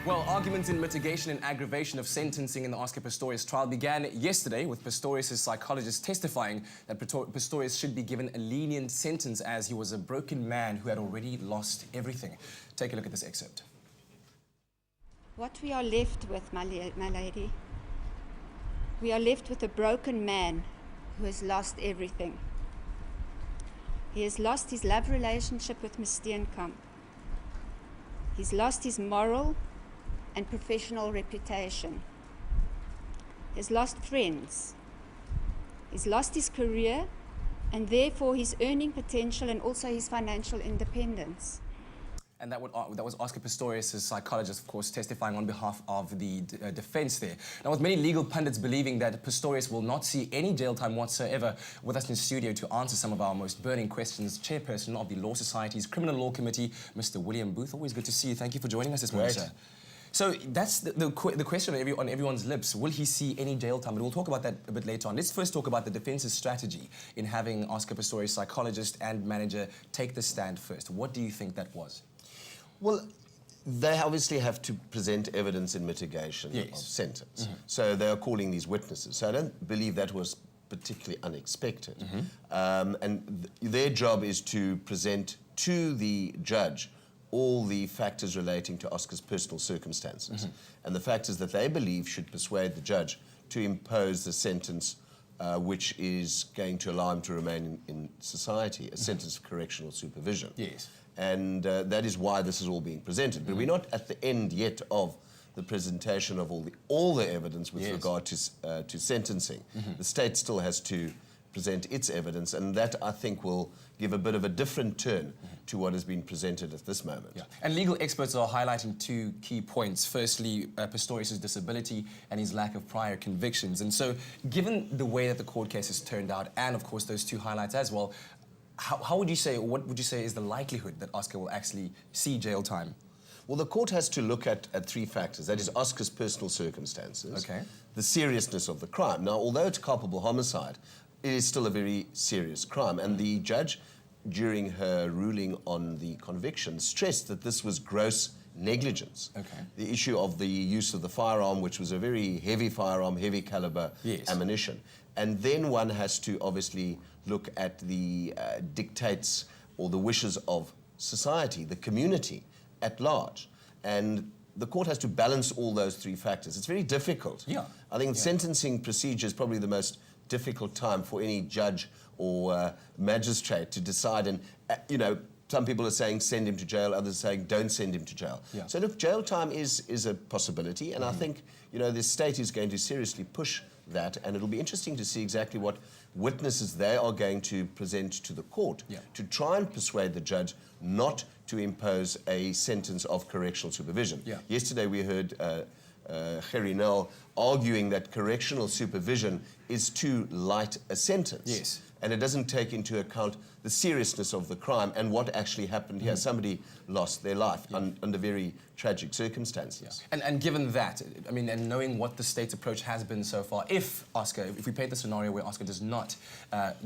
Well, arguments in mitigation and aggravation of sentencing in the Oscar Pistorius trial began yesterday with Pistorius' psychologist testifying that Pistorius should be given a lenient sentence as he was a broken man who had already lost everything. Take a look at this excerpt. What we are left with, my lady, we are left with a broken man who has lost everything. He has lost his love relationship with Ms. Steenkamp. He's lost his moral and professional reputation. He's lost friends. He's lost his career and therefore his earning potential and also his financial independence. And that was Oscar Pistorius' psychologist, of course, testifying on behalf of the defense there. Now, with many legal pundits believing that Pistorius will not see any jail time whatsoever, with us in the studio to answer some of our most burning questions, Chairperson of the Law Society's Criminal Law Committee, Mr. William Booth. Always good to see you. Thank you for joining us this morning, sir. So that's the question on everyone's lips. Will he see any jail time? But we'll talk about that a bit later on. Let's first talk about the defense's strategy in having Oscar Pistorius, psychologist and manager, take the stand first. What do you think that was? Well, they obviously have to present evidence in mitigation of sentence. So they are calling these witnesses. So I don't believe that was particularly unexpected. And their job is to present to the judge all the factors relating to Oscar's personal circumstances and the factors that they believe should persuade the judge to impose the sentence which is going to allow him to remain in society, a sentence of correctional supervision. Yes. And that is why this is all being presented. But we're not at the end yet of the presentation of all the evidence with regard to sentencing. The state still has to present its evidence, and that, I think, will give a bit of a different turn to what has been presented at this moment. Yeah. And legal experts are highlighting two key points. Firstly, Pistorius' disability and his lack of prior convictions. And so, given the way that the court case has turned out, and of course those two highlights as well, how would you say, or what would you say is the likelihood that Oscar will actually see jail time? Well, the court has to look at three factors. That is Oscar's personal circumstances, the seriousness of the crime. Now, although it's culpable homicide, it is still a very serious crime. And the judge, during her ruling on the conviction, stressed that this was gross negligence. The issue of the use of the firearm, which was a very heavy firearm, heavy caliber ammunition. And then one has to obviously look at the dictates or the wishes of society, the community at large. And the court has to balance all those three factors. It's very difficult. I think sentencing procedure is probably the most difficult time for any judge or magistrate to decide. And, you know, some people are saying send him to jail, others are saying don't send him to jail. So look, jail time is a possibility, and I think, you know, the state is going to seriously push that, and it'll be interesting to see exactly what witnesses they are going to present to the court to try and persuade the judge not to impose a sentence of correctional supervision. Yesterday we heard Gerry Nel arguing that correctional supervision is too light a sentence. And it doesn't take into account the seriousness of the crime and what actually happened here. Somebody lost their life under very tragic circumstances. And given that, I mean, and knowing what the state's approach has been so far, if we paint the scenario where Oscar does not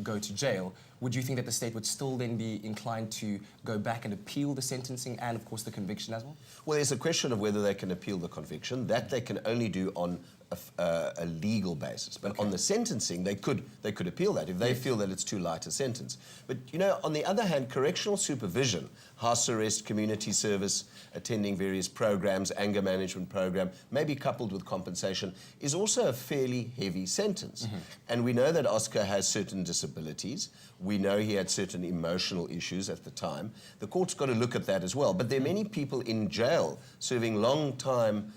go to jail, would you think that the state would still then be inclined to go back and appeal the sentencing and, of course, the conviction as well? Well, there's a question of whether they can appeal the conviction. That they can only do on a legal basis. But on the sentencing, they could appeal that if they feel that it's too light a sentence. But, you know, on the other hand, correctional supervision, house arrest, community service, attending various programs, anger management program, maybe coupled with compensation, is also a fairly heavy sentence. And we know that Oscar has certain disabilities. We know he had certain emotional issues at the time. The court's got to look at that as well. But there are many people in jail serving long time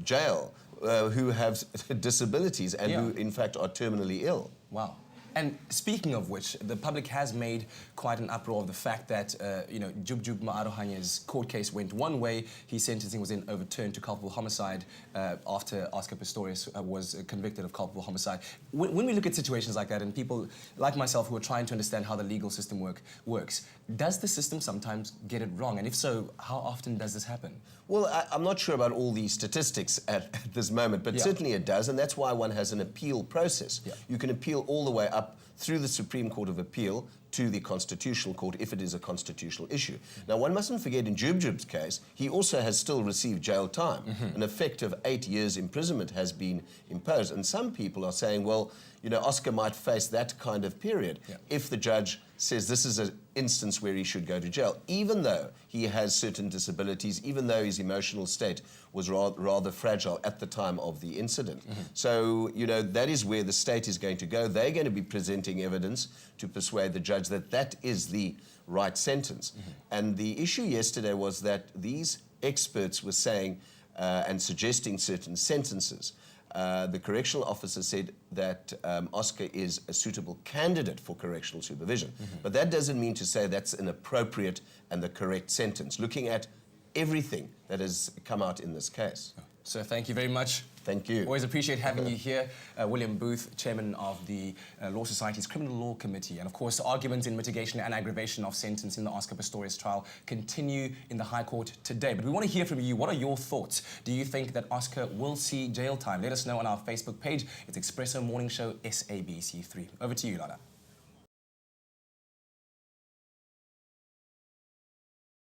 jail who have disabilities and who, in fact, are terminally ill. Wow. And speaking of which, the public has made quite an uproar of the fact that, you know, Jub Maarohanya's court case went one way. His sentencing was then overturned to culpable homicide after Oscar Pistorius was convicted of culpable homicide. When we look at situations like that, and people like myself who are trying to understand how the legal system works, does the system sometimes get it wrong? And if so, how often does this happen? Well, I'm not sure about all the statistics at this moment, but certainly it does, and that's why one has an appeal process. You can appeal all the way up through the Supreme Court of Appeal to the Constitutional Court if it is a constitutional issue. Now, one mustn't forget in Jub's case, he also has still received jail time. An effective 8 years imprisonment has been imposed. And some people are saying, well, you know, Oscar might face that kind of period if the judge says this is an instance where he should go to jail, even though he has certain disabilities, even though his emotional state was rather fragile at the time of the incident. So, you know, that is where the state is going to go. They're going to be presenting evidence to persuade the judge that that is the right sentence. And the issue yesterday was that these experts were saying and suggesting certain sentences. The correctional officer said that Oscar is a suitable candidate for correctional supervision. But that doesn't mean to say that's an appropriate and the correct sentence, looking at everything that has come out in this case. So thank you very much. Thank you. Always appreciate having you here. William Booth, Chairman of the Law Society's Criminal Law Committee. And of course, the arguments in mitigation and aggravation of sentence in the Oscar Pistorius trial continue in the High Court today. But we want to hear from you. What are your thoughts? Do you think that Oscar will see jail time? Let us know on our Facebook page. It's Expresso Morning Show SABC3. Over to you, Lana.